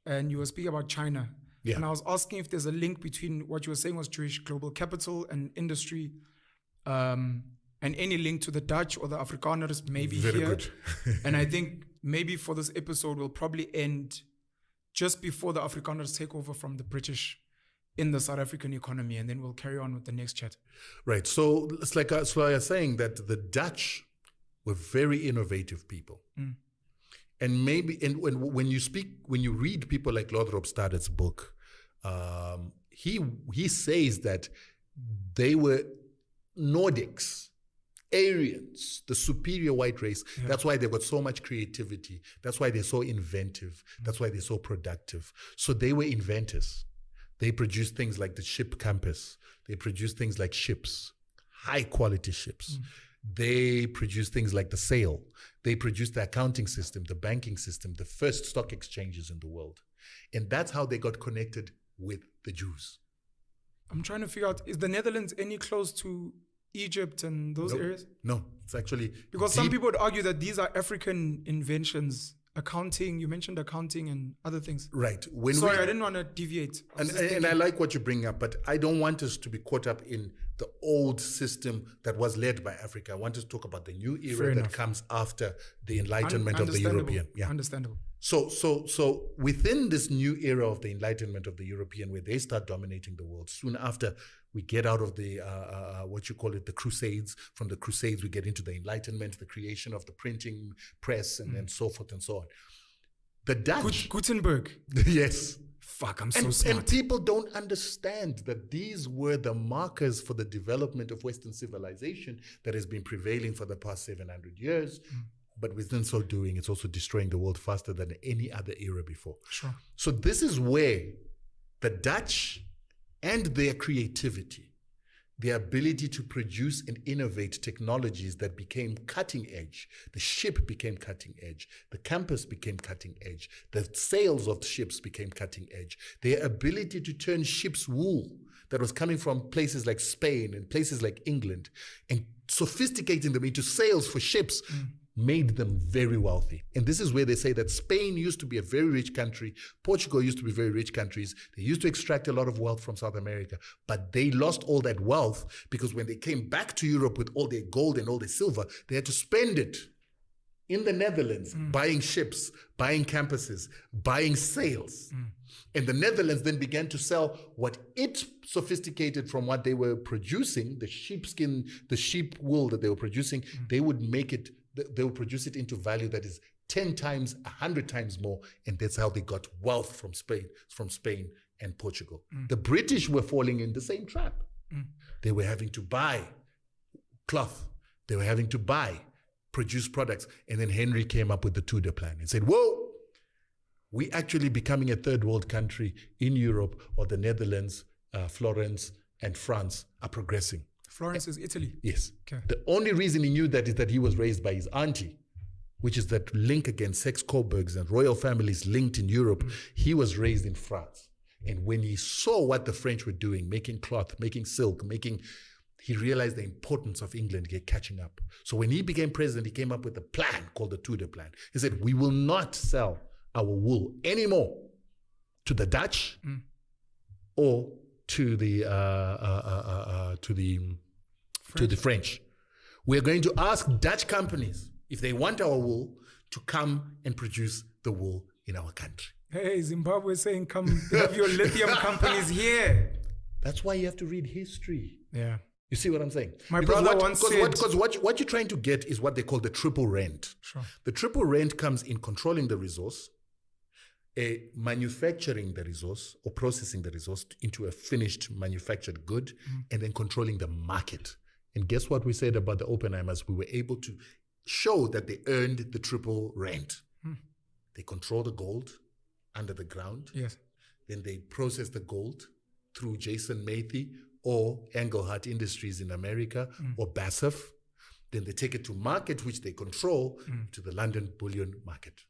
and you were speaking about China. Yeah. And I was asking if there's a link between what you were saying was Jewish global capital and industry, and any link to the Dutch or the Afrikaners maybe Very here. good. And I think maybe for this episode, we'll probably end just before the Afrikaners take over from the British in the South African economy, and then we'll carry on with the next chat. Right. So it's like I was saying that the Dutch were very innovative people. And maybe when you read people like Lothrop Stadet's book, he says that they were Nordics, Aryans, the superior white race. Yeah. That's why they've got so much creativity. That's why they're so inventive. That's why they're so productive. So they were inventors. They produced things like the ship compass. They produced things like ships, high quality ships. They produced things like the sail. They produced the accounting system, the banking system, the first stock exchanges in the world. And that's how they got connected with the Jews. I'm trying to figure out, is the Netherlands any close to Egypt and those areas? No, it's actually... Because some people would argue that these are African inventions. Accounting, you mentioned accounting and other things. Right. Sorry, I didn't want to deviate. And I like what you bring up, but I don't want us to be caught up in the old system that was led by Africa. I want us to talk about the new era that comes after the Enlightenment of the European. Yeah. Understandable. So within this new era of the Enlightenment of the European, where they start dominating the world, soon after we get out of the, the Crusades. From the Crusades, we get into the Enlightenment, the creation of the printing press, and so forth and so on. The Dutch... Gutenberg. Yes. Fuck, I'm so smart. And people don't understand that these were the markers for the development of Western civilization that has been prevailing for the past 700 years. But within so doing, it's also destroying the world faster than any other era before. Sure. So this is where the Dutch and their creativity, their ability to produce and innovate technologies that became cutting edge. The ship became cutting edge. The compass became cutting edge. The sails of the ships became cutting edge. Their ability to turn ship's wool that was coming from places like Spain and places like England and sophisticating them into sails for ships made them very wealthy. And this is where they say that Spain used to be a very rich country. Portugal used to be very rich countries. They used to extract a lot of wealth from South America, but they lost all that wealth because when they came back to Europe with all their gold and all their silver, they had to spend it in the Netherlands, buying ships, buying campuses, buying sails. And the Netherlands then began to sell what it sophisticated from what they were producing, the sheepskin, the sheep wool that they were producing, they would produce it into value that is 10 times, 100 times more. And that's how they got wealth from Spain and Portugal. The British were falling in the same trap. They were having to buy cloth. They were having to produce products. And then Henry came up with the Tudor plan and said, whoa, we actually becoming a third world country in Europe, or the Netherlands, Florence and France are progressing. Florence is Italy. Yes. Okay. The only reason he knew that is that he was raised by his auntie, which is that link against Saxe-Coburgs and royal families linked in Europe. He was raised in France. And when he saw what the French were doing, making cloth, making silk, he realized the importance of England catching up. So when he became president, he came up with a plan called the Tudor plan. He said, we will not sell our wool anymore to the Dutch or to the French. We're going to ask Dutch companies if they want our wool to come and produce the wool in our country. Hey, Zimbabwe is saying, come have your lithium companies here. That's why you have to read history. Yeah. You see what I'm saying? My brother once said... Because what you're trying to get is what they call the triple rent. Sure. The triple rent comes in controlling the resource, manufacturing the resource or processing the resource into a finished manufactured good, and then controlling the market. And guess what we said about the Oppenheimers? We were able to show that they earned the triple rent. They control the gold under the ground. Yes. Then they process the gold through Jason Matthey or Engelhart Industries in America or BASF. Then they take it to market, which they control, to the London bullion market.